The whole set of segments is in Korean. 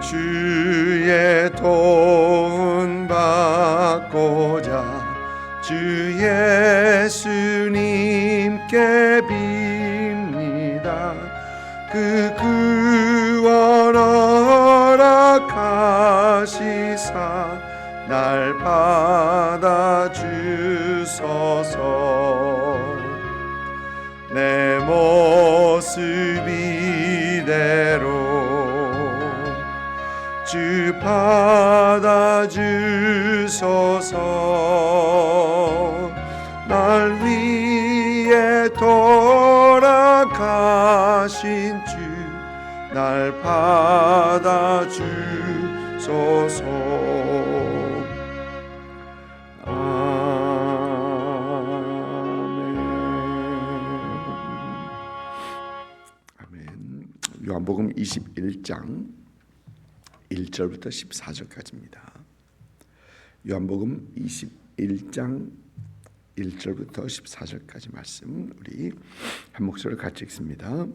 주의 도움 받고자 주 예수님께 빕니다. 그 구원 허락하시사 날 받아주소서. 내 모습 이대로 주 받아주소서. 날 위해 돌아가신 주 날 받아주소서. 아멘. 요한복음 21장 1절부터 14절까지입니다. 요한복음 21장 1절부터 14절까지 말씀 우리 한 목소리로 같이 읽습니다.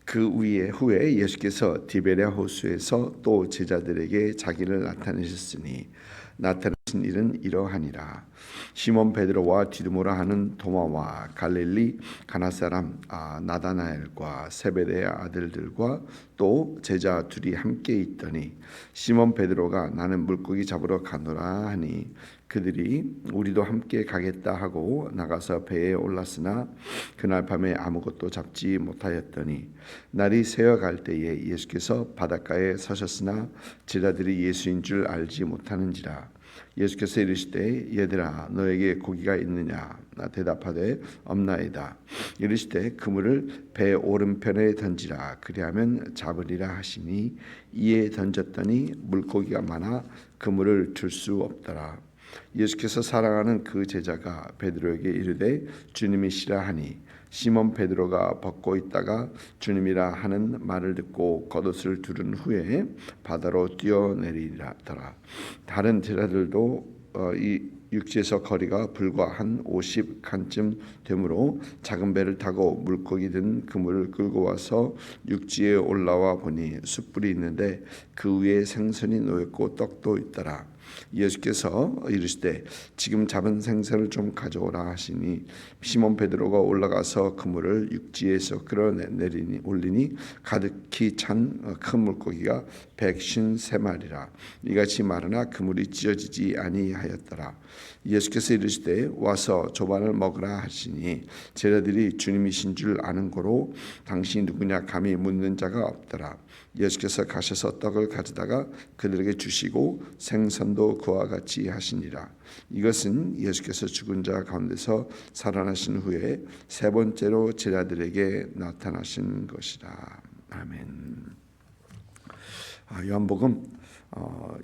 그 후에 예수께서 디베랴 호수에서 또 제자들에게 자기를 나타내셨으니 나타내신 일은 이러하니라. 시몬 베드로와 디두모라 하는 도마와 갈릴리 가나 사람 나다나엘과 세베대의 아들들과 또 제자 둘이 함께 있더니 시몬 베드로가 나는 물고기 잡으러 가노라 하니 그들이 우리도 함께 가겠다 하고 나가서 배에 올랐으나 그날 밤에 아무것도 잡지 못하였더니 날이 새어갈 때에 예수께서 바닷가에 서셨으나 제자들이 예수인 줄 알지 못하는지라. 예수께서 이르시되 얘들아 너에게 고기가 있느냐 대답하되 없나이다. 이르시되 그물을 배 오른편에 던지라 그리하면 잡으리라 하시니 이에 던졌더니 물고기가 많아 그물을 들 수 없더라. 예수께서 사랑하는 그 제자가 베드로에게 이르되 주님이시라 하니 시몬 베드로가 벗고 있다가 주님이라 하는 말을 듣고 겉옷을 두른 후에 바다로 뛰어내리더라. 다른 제자들도 이 육지에서 거리가 불과 한 50칸쯤 되므로 작은 배를 타고 물고기 든 그물을 끌고 와서 육지에 올라와 보니 숯불이 있는데 그 위에 생선이 놓였고 떡도 있더라. 예수께서 이르시되 지금 잡은 생선을 좀 가져오라 하시니 시몬 베드로가 올라가서 그물을 육지에서 끌어내리니 올리니 가득히 찬 큰 물고기가 153마리라. 이같이 많으나 그물이 찢어지지 아니하였더라. 예수께서 이르시되 와서 조반을 먹으라 하시니 제자들이 주님이신 줄 아는 고로 당신이 누구냐 감히 묻는 자가 없더라. 예수께서 가셔서 떡을 가져다가 그들에게 주시고 생선도 그와 같이 하시니라. 이것은 예수께서 죽은 자 가운데서 살아나신 후에 세 번째로 제자들에게 나타나신 것이라. 아멘. 요한복음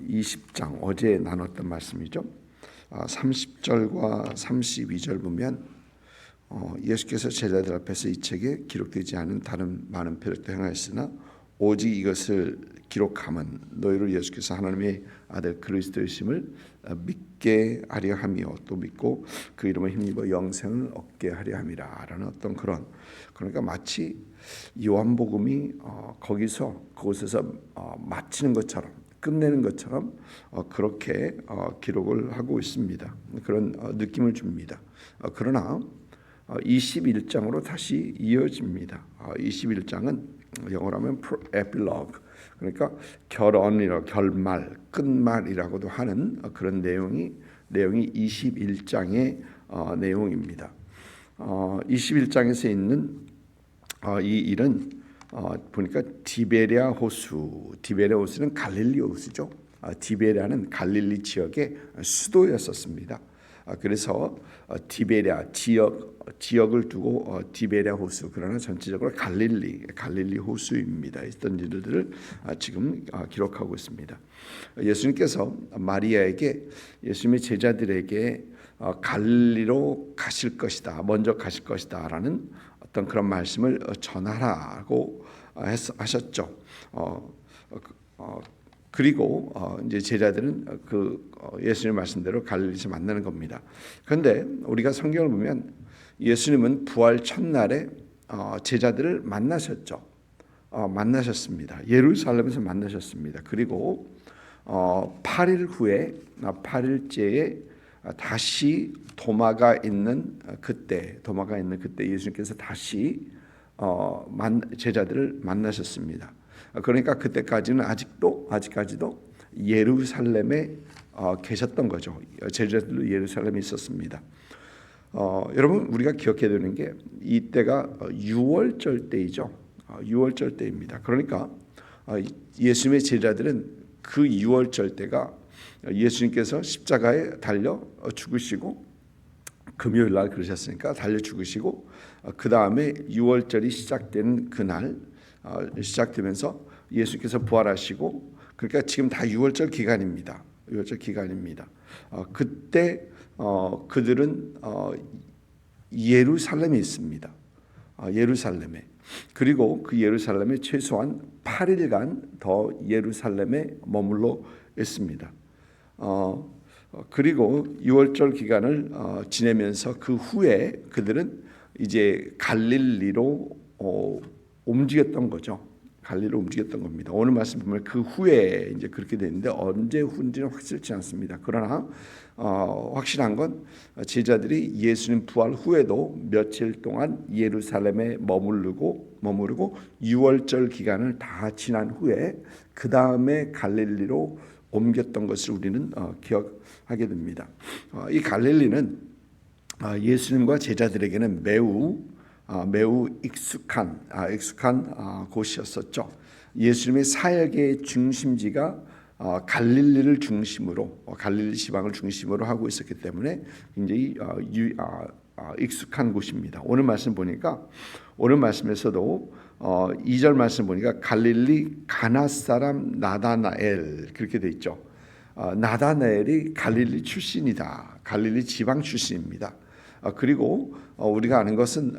20장 어제 나눴던 말씀이죠. 30절과 32절 보면 예수께서 제자들 앞에서 이 책에 기록되지 않은 다른 많은 표적도 행하였으나 오직 이것을 기록함은 너희로 예수께서 하나님의 아들 그리스도이심을 믿게 하려 함이요 또 믿고 그 이름을 힘입어 영생을 얻게 하려 함이라 라는 어떤 그러니까 마치 요한복음이 거기서 그곳에서 마치는 것처럼 끝내는 것처럼 그렇게 기록을 하고 있습니다. 그런 느낌을 줍니다. 그러나 21장으로 다시 이어집니다. 21장은 영어로 하면 epilogue, 그러니까 결말, 끝말이라고도 하는 그런 내용이 21장의 내용입니다. 21장에서 있는 이 일은 보니까 디베랴 호수는 갈릴리 호수죠. 디베랴는 갈릴리 지역의 수도였었습니다. 그래서 디베랴 지역을 두고 디베랴 호수, 그러나 전체적으로 갈릴리 호수입니다. 있던 일들을 지금 기록하고 있습니다. 예수님께서 마리아에게 예수님의 제자들에게 갈릴리로 가실 것이다, 먼저 가실 것이다라는 어떤 그런 말씀을 전하라고 하셨죠. 그리고 이제 제자들은 그 예수님 말씀대로 갈릴리에서 만나는 겁니다. 그런데 우리가 성경을 보면 예수님은 부활 첫날에 제자들을 만나셨죠. 만나셨습니다. 예루살렘에서 만나셨습니다. 그리고 8일 후에 8일째에 다시 도마가 있는 그때 예수님께서 다시 제자들을 만나셨습니다. 그러니까 그때까지는 아직까지도 예루살렘에 계셨던 거죠. 제자들도 예루살렘에 있었습니다. 여러분 우리가 기억해야 되는 게 이때가 유월절 때이죠. 유월절 때입니다. 그러니까 예수님의 제자들은 그 유월절 때가 예수님께서 십자가에 달려 죽으시고 금요일 날 그러셨으니까 달려 죽으시고 그 다음에 유월절이 시작되는 그날 시작되면서 예수님께서 부활하시고 그러니까 지금 다 유월절 기간입니다. 유월절 기간입니다. 그때 그들은 예루살렘에 있습니다. 예루살렘에. 그리고 그 예루살렘에 최소한 8일간 더 예루살렘에 머물러 있습니다. 그리고 유월절 기간을 지내면서 그 후에 그들은 이제 갈릴리로 움직였던 거죠. 갈릴리로 움직였던 겁니다. 오늘 말씀 보면 그 후에 이제 그렇게 되는데 언제 후인지는 확실치 않습니다. 그러나 확실한 건 제자들이 예수님 부활 후에도 며칠 동안 예루살렘에 머무르고 유월절 기간을 다 지난 후에 그 다음에 갈릴리로 옮겼던 것을 우리는 기억하게 됩니다. 이 갈릴리는 예수님과 제자들에게는 매우 익숙한 곳이었었죠. 예수님의 사역의 중심지가 갈릴리를 중심으로 갈릴리 지방을 중심으로 하고 있었기 때문에 굉장히 익숙한 곳입니다. 오늘 말씀 보니까 오늘 말씀에서도 2절 말씀 보니까 갈릴리 가나 사람 나다나엘 그렇게 돼 있죠. 나다나엘이 갈릴리 출신이다. 갈릴리 지방 출신입니다. 그리고 우리가 아는 것은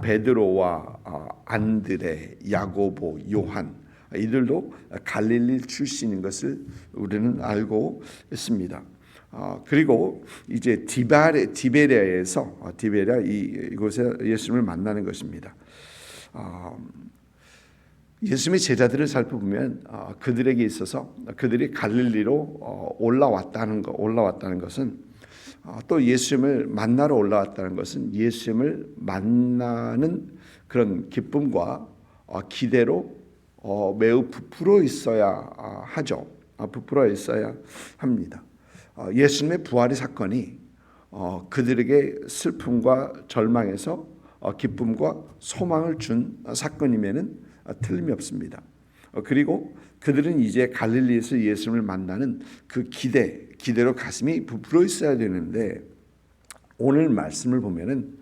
베드로와 안드레, 야고보, 요한 이들도 갈릴리 출신인 것을 우리는 알고 있습니다. 그리고 이제 디베레아에서 디베레아 이곳에 예수님을 만나는 것입니다. 예수님의 제자들을 살펴보면 그들에게 있어서 그들이 갈릴리로 올라왔다는 것은 또 예수님을 만나러 올라왔다는 것은 예수님을 만나는 그런 기쁨과 기대로 매우 부풀어 있어야 하죠. 부풀어 있어야 합니다. 예수님의 부활의 사건이 그들에게 슬픔과 절망에서 기쁨과 소망을 준 사건임에는 틀림이 없습니다. 그리고 그들은 이제 갈릴리에서 예수님을 만나는 그 기대로 가슴이 부풀어 있어야 되는데 오늘 말씀을 보면은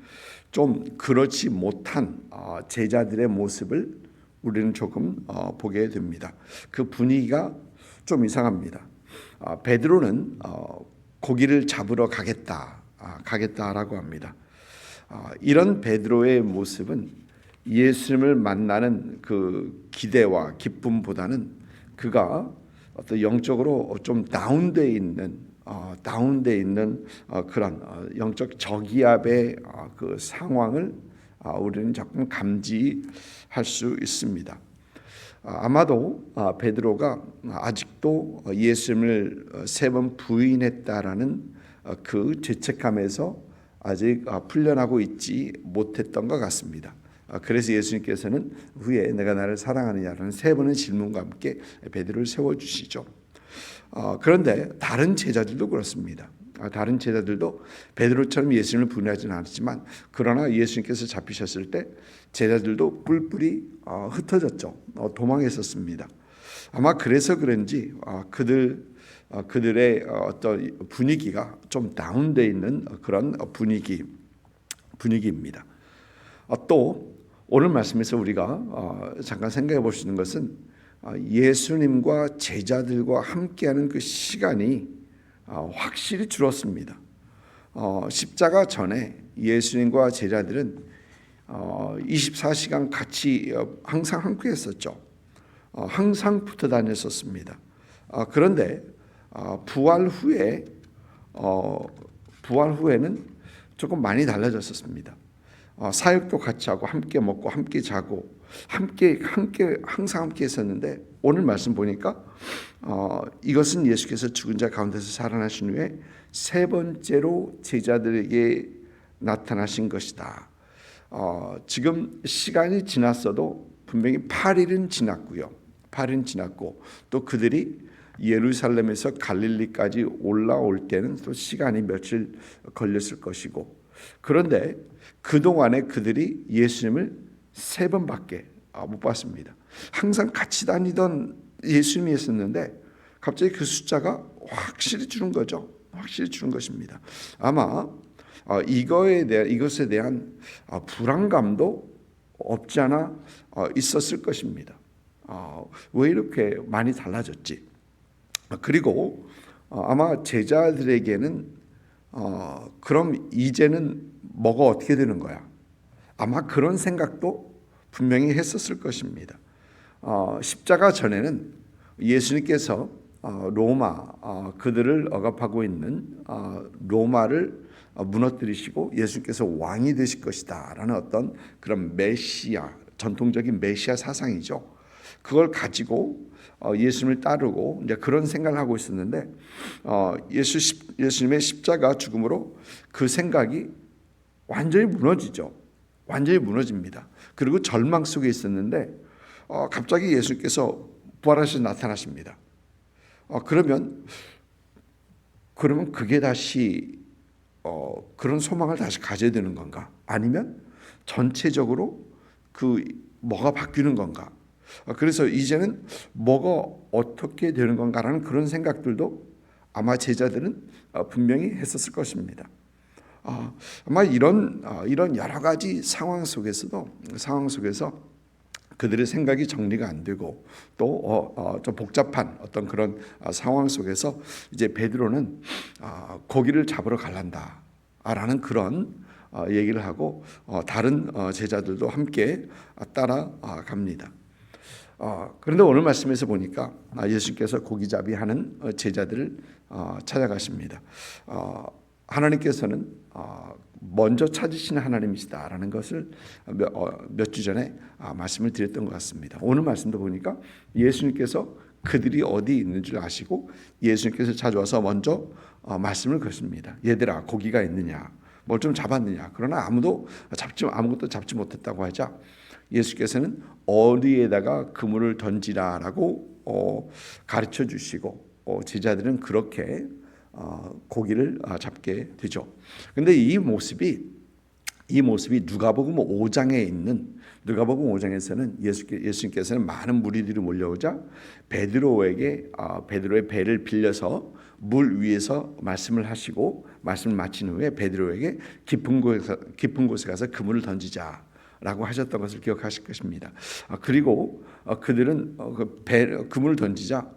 좀 그렇지 못한 제자들의 모습을 우리는 조금 보게 됩니다. 그 분위기가 좀 이상합니다. 베드로는 고기를 잡으러 가겠다라고 합니다. 이런 베드로의 모습은 예수님을 만나는 그 기대와 기쁨보다는 그가 어떤 영적으로 좀 다운돼 있는 그런 영적 저기압의 그 상황을 우리는 조금 감지할 수 있습니다. 아마도 베드로가 아직도 예수님을 3번 부인했다라는 그 죄책감에서 아직 풀려나고 있지 못했던 것 같습니다. 그래서 예수님께서는 후에 내가 나를 사랑하느냐라는 3번의 질문과 함께 베드로를 세워주시죠. 그런데 다른 제자들도 그렇습니다. 다른 제자들도 베드로처럼 예수님을 부인하지는 않았지만 그러나 예수님께서 잡히셨을 때 제자들도 뿔뿔이 흩어졌죠. 도망했었습니다. 아마 그래서 그런지 그들의 어떤 분위기가 좀 다운되어 있는 그런 분위기입니다. 또 오늘 말씀에서 우리가 잠깐 생각해 볼 수 있는 것은 예수님과 제자들과 함께하는 그 시간이 확실히 줄었습니다. 십자가 전에 예수님과 제자들은 24시간 같이 항상 함께 했었죠. 항상 붙어 다녔었습니다. 그런데 부활 후에는 조금 많이 달라졌었습니다. 사역도 같이 하고 함께 먹고 함께 자고 항상 함께 있었는데 오늘 말씀 보니까 이것은 예수께서 죽은 자 가운데서 살아나신 후에 세 번째로 제자들에게 나타나신 것이다. 지금 시간이 지났어도 분명히 8일은 지났고요. 8일은 지났고 또 그들이 예루살렘에서 갈릴리까지 올라올 때는 또 시간이 며칠 걸렸을 것이고, 그런데 그동안에 그들이 예수님을 3번밖에 못 봤습니다. 항상 같이 다니던 예수님이 있었는데 갑자기 그 숫자가 확실히 줄은 거죠. 확실히 줄은 것입니다. 아마 이것에 대한 불안감도 없지 않아 있었을 것입니다. 왜 이렇게 많이 달라졌지? 그리고 아마 제자들에게는 그럼 이제는 뭐가 어떻게 되는 거야? 아마 그런 생각도 분명히 했었을 것입니다. 십자가 전에는 예수님께서 로마 그들을 억압하고 있는 로마를 무너뜨리시고 예수님께서 왕이 되실 것이다 라는 어떤 그런 메시아, 전통적인 메시아 사상이죠. 그걸 가지고 예수님을 따르고 이제 그런 생각을 하고 있었는데 예수님의 십자가 죽음으로 그 생각이 완전히 무너지죠. 완전히 무너집니다. 그리고 절망 속에 있었는데 갑자기 예수님께서 부활하셔서 나타나십니다. 그러면 그게 다시 그런 소망을 다시 가져야 되는 건가? 아니면 전체적으로 뭐가 바뀌는 건가? 그래서 이제는 뭐가 어떻게 되는 건가라는 그런 생각들도 아마 제자들은 분명히 했었을 것입니다. 아마 이런 여러 가지 상황 속에서 그들의 생각이 정리가 안 되고 또 좀 복잡한 어떤 그런 상황 속에서 이제 베드로는 고기를 잡으러 갈란다라는 그런 얘기를 하고 다른 제자들도 함께 따라갑니다. 그런데 오늘 말씀에서 보니까 예수님께서 고기잡이 하는 제자들을 찾아가십니다. 하나님께서는 먼저 찾으시는 하나님이시다라는 것을 몇 주 전에 말씀을 드렸던 것 같습니다. 오늘 말씀도 보니까 예수님께서 그들이 어디 있는 줄 아시고 예수님께서 찾아와서 먼저 말씀을 거십니다. 얘들아, 고기가 있느냐? 뭘 좀 잡았느냐? 그러나 아무것도 잡지 못했다고 하자 예수께서는 어디에다가 그물을 던지라라고 가르쳐 주시고 제자들은 그렇게 고기를 잡게 되죠. 그런데 이 모습이 누가복음 5장에 있는 누가복음 5장에서는 예수님께서는 많은 무리들이 몰려오자 베드로의 배를 빌려서 물 위에서 말씀을 하시고 말씀을 마친 후에 베드로에게 깊은 곳에 가서 그물을 던지자라고 하셨던 것을 기억하실 것입니다. 그리고 그들은 그물을 던지자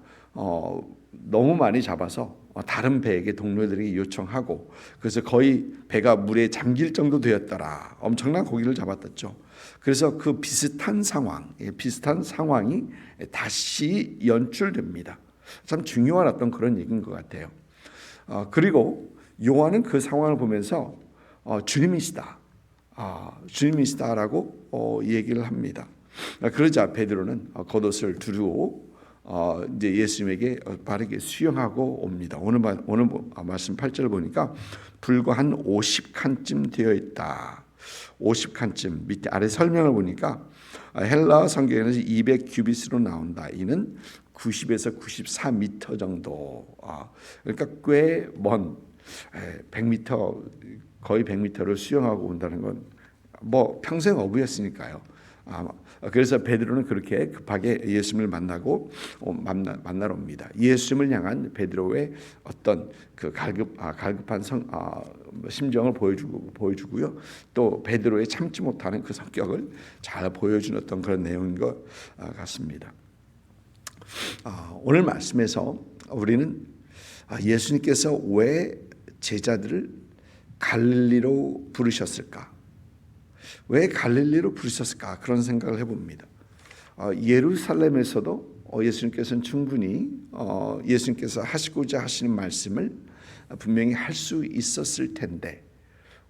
너무 많이 잡아서 다른 배에게 동료들에게 요청하고 그래서 거의 배가 물에 잠길 정도 되었더라. 엄청난 고기를 잡았었죠. 그래서 그 비슷한 상황이 다시 연출됩니다. 참 중요한 어떤 그런 얘기인 것 같아요. 그리고 요한은 그 상황을 보면서 주님이시다라고 얘기를 합니다. 그러자 베드로는 겉옷을 두르고 이제 예수님에게 바르게 수영하고 옵니다. 오늘 말씀 8절 보니까 불과 한 50칸쯤 되어 있다. 50칸쯤 밑에 아래 설명을 보니까 헬라 성경에는 200규빗으로 나온다. 이는 90에서 94m 정도. 그러니까 꽤 먼 100m 거의 100m를 수영하고 온다는 건 뭐 평생 어부였으니까요. 그래서 베드로는 그렇게 급하게 예수님을 만나러 옵니다. 예수님을 향한 베드로의 어떤 그 갈급한 심정을 보여주고요. 또 베드로의 참지 못하는 그 성격을 잘 보여준 어떤 그런 내용인 것 같습니다. 오늘 말씀에서 우리는 예수님께서 왜 제자들을 갈릴리로 부르셨을까? 왜 갈릴리로 부르셨을까? 그런 생각을 해봅니다. 예루살렘에서도 예수님께서는 충분히 예수님께서 하시고자 하시는 말씀을 분명히 할 수 있었을 텐데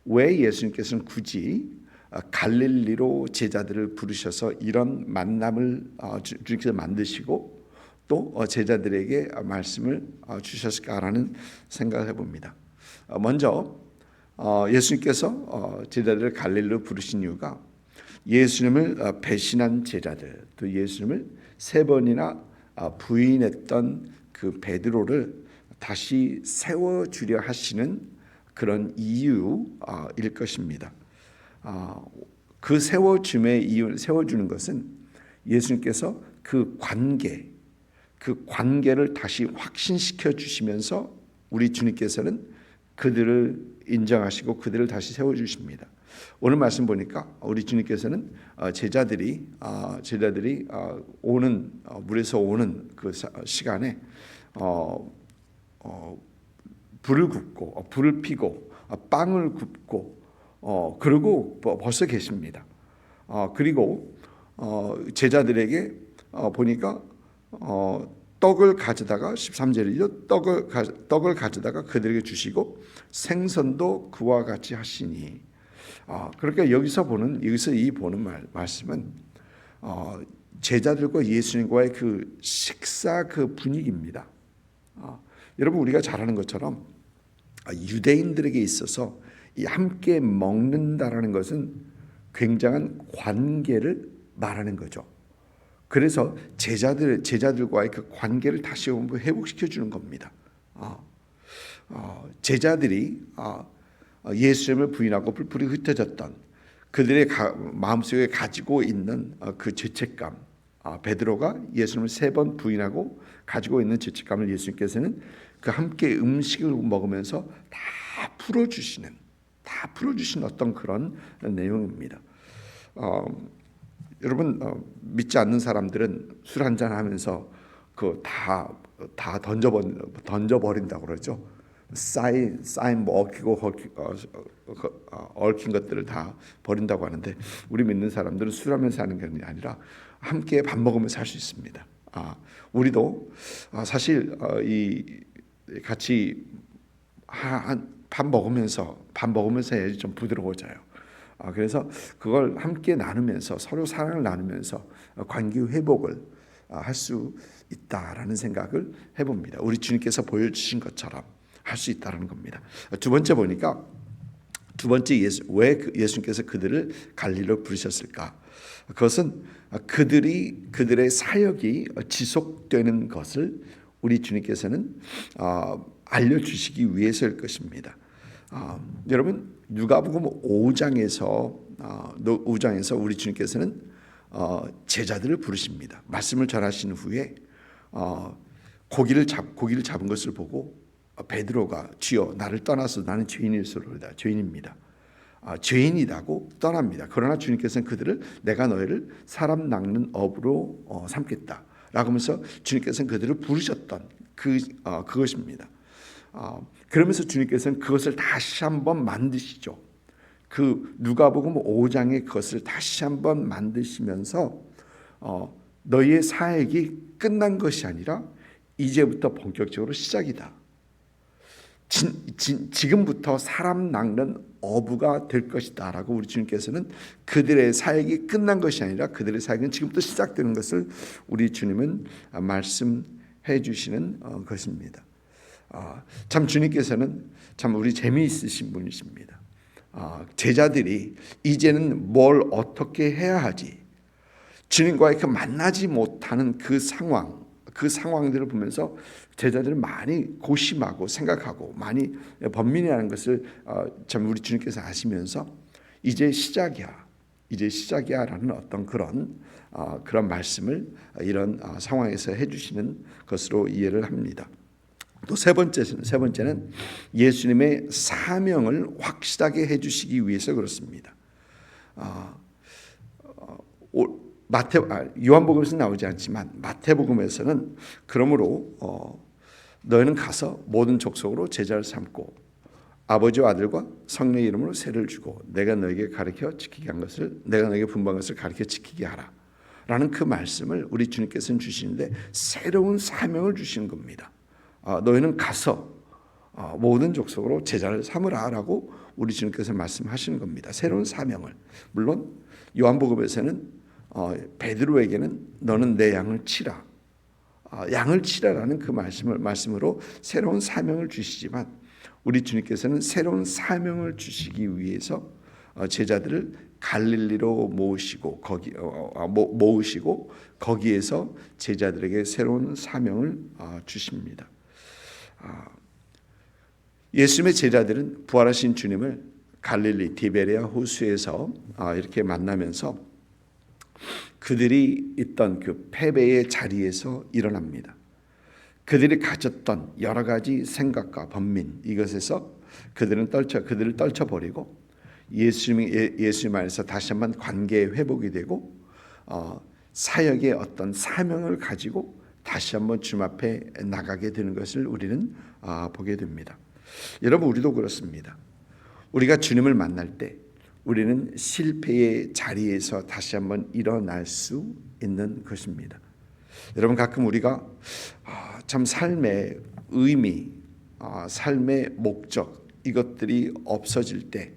왜 예수님께서는 굳이 갈릴리로 제자들을 부르셔서 이런 만남을 주님께서 만드시고 또 제자들에게 말씀을 주셨을까라는 생각을 해봅니다. 먼저 예수님께서 제자들을 갈릴리로 부르신 이유가 예수님을 배신한 제자들, 또 예수님을 3번이나 부인했던 그 베드로를 다시 세워주려 하시는 그런 이유일 것입니다. 그 세워줌의 이유, 세워주는 것은 예수님께서 그 관계를 다시 확신시켜 주시면서 우리 주님께서는 그들을 인정하시고 그들을 다시 세워주십니다. 오늘 말씀 보니까 우리 주님께서는 제자들이 오는 물에서 오는 그 시간에 불을 굽고 불을 피고 빵을 굽고 그리고 벌써 계십니다. 그리고 제자들에게 보니까 떡을 가져다가 13절이죠. 떡을 가져다가 그들에게 주시고 생선도 그와 같이 하시니. 그러니까 여기서 보는 말씀은 제자들과 예수님과의 그 식사 그 분위기입니다. 여러분 우리가 잘 아는 것처럼 유대인들에게 있어서 이 함께 먹는다라는 것은 굉장한 관계를 말하는 거죠. 그래서 제자들과의 그 관계를 다시 한번 회복시켜 주는 겁니다. 제자들이 예수님을 부인하고 불이 흩어졌던 그들의 마음속에 가지고 있는 그 죄책감, 베드로가 예수님을 3번 부인하고 가지고 있는 죄책감을 예수님께서는 그 함께 음식을 먹으면서 다 풀어주시는 어떤 그런 내용입니다. 여러분 믿지 않는 사람들은 술 한잔 하면서 그 다 던져버린다고 그러죠. 쌓인 얽힌 것들을 다 버린다고 하는데 우리 믿는 사람들은 술하면서 하는 게 아니라 함께 밥 먹으면서 할 수 있습니다. 우리도 사실 같이 밥 먹으면서 해야지 좀 부드러워져요. 그래서 그걸 함께 나누면서 서로 사랑을 나누면서 관계 회복을 할 수 있다라는 생각을 해봅니다. 우리 주님께서 보여주신 것처럼 할 수 있다는 겁니다. 두 번째 보니까 왜 예수님께서 그들을 갈릴리로 부르셨을까? 그것은 그들의 사역이 지속되는 것을 우리 주님께서는 알려주시기 위해서일 것입니다. 여러분 누가복음 5장에서 우리 주님께서는 제자들을 부르십니다. 말씀을 전하신 후에 고기를 잡은 것을 보고 베드로가 주여 나를 떠나서 나는 죄인일소로다. 죄인입니다. 죄인이라고 떠납니다. 그러나 주님께서는 그들을 내가 너희를 사람 낚는 업으로 삼겠다 라고 하면서 주님께서는 그들을 부르셨던 그것입니다. 그러면서 주님께서는 그것을 다시 한번 만드시죠. 그 누가복음 5장의 그것을 다시 한번 만드시면서 너희의 사역이 끝난 것이 아니라 이제부터 본격적으로 시작이다. 지금부터 사람 낚는 어부가 될 것이다 라고 우리 주님께서는 그들의 사역이 끝난 것이 아니라 그들의 사역은 지금부터 시작되는 것을 우리 주님은 말씀해 주시는 것입니다. 참 주님께서는 참 우리 재미있으신 분이십니다. 제자들이 이제는 뭘 어떻게 해야 하지, 주님과의 그 만나지 못하는 그 상황들을 보면서 제자들은 많이 고심하고 생각하고 많이 번민해하는 것을 참 우리 주님께서 아시면서 이제 시작이야라는 어떤 그런 말씀을 이런 상황에서 해주시는 것으로 이해를 합니다. 또 세 번째는 예수님의 사명을 확실하게 해주시기 위해서 그렇습니다. 요한복음에서는 나오지 않지만 마태복음에서는 그러므로 너희는 가서 모든 족속으로 제자를 삼고 아버지와 아들과 성령의 이름으로 세를 주고 내가 너에게 가르쳐 지키게 한 것을 내가 너에게 분부한 것을 가르쳐 지키게 하라 라는 그 말씀을 우리 주님께서는 주시는데 새로운 사명을 주시는 겁니다. 너희는 가서 모든 족속으로 제자를 삼으라라고 우리 주님께서 말씀하시는 겁니다. 새로운 사명을. 물론 요한복음에서는 베드로에게는 너는 내 양을 치라, 양을 치라라는 그 말씀으로 새로운 사명을 주시지만 우리 주님께서는 새로운 사명을 주시기 위해서 제자들을 갈릴리로 모으시고 거기에서 제자들에게 새로운 사명을 주십니다. 예수님의 제자들은 부활하신 주님을 갈릴리 디베레아 호수에서 이렇게 만나면서 그들이 있던 그 패배의 자리에서 일어납니다. 그들이 가졌던 여러 가지 생각과 번민, 이것에서 그들을 떨쳐버리고 예수님 안에서 다시 한번 관계 회복이 되고 사역의 어떤 사명을 가지고 다시 한번 주님 앞에 나가게 되는 것을 우리는 보게 됩니다. 여러분, 우리도 그렇습니다. 우리가 주님을 만날 때 우리는 실패의 자리에서 다시 한번 일어날 수 있는 것입니다. 여러분, 가끔 우리가 참 삶의 의미, 삶의 목적, 이것들이 없어질 때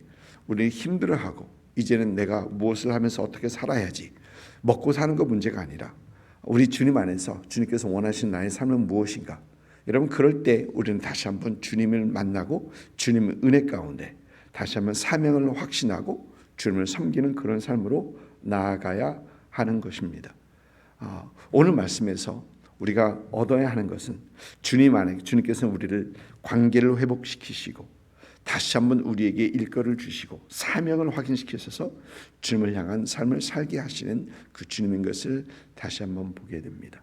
우리는 힘들어하고 이제는 내가 무엇을 하면서 어떻게 살아야지, 먹고 사는 거 문제가 아니라 우리 주님 안에서 주님께서 원하시는 나의 삶은 무엇인가. 여러분, 그럴 때 우리는 다시 한번 주님을 만나고 주님의 은혜 가운데 다시 한번 사명을 확신하고 주님을 섬기는 그런 삶으로 나아가야 하는 것입니다. 오늘 말씀에서 우리가 얻어야 하는 것은 주님 안에 주님께서는 우리를 관계를 회복시키시고 다시 한번 우리에게 일거를 주시고 사명을 확인시키셔서 주님을 향한 삶을 살게 하시는 그 주님인 것을 다시 한번 보게 됩니다.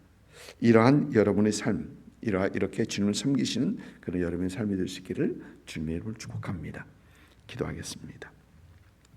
이러한 여러분의 삶, 이렇게 주님을 섬기시는 그런 여러분의 삶이 될 수 있기를 주님의 이름으로 축복합니다. 기도하겠습니다.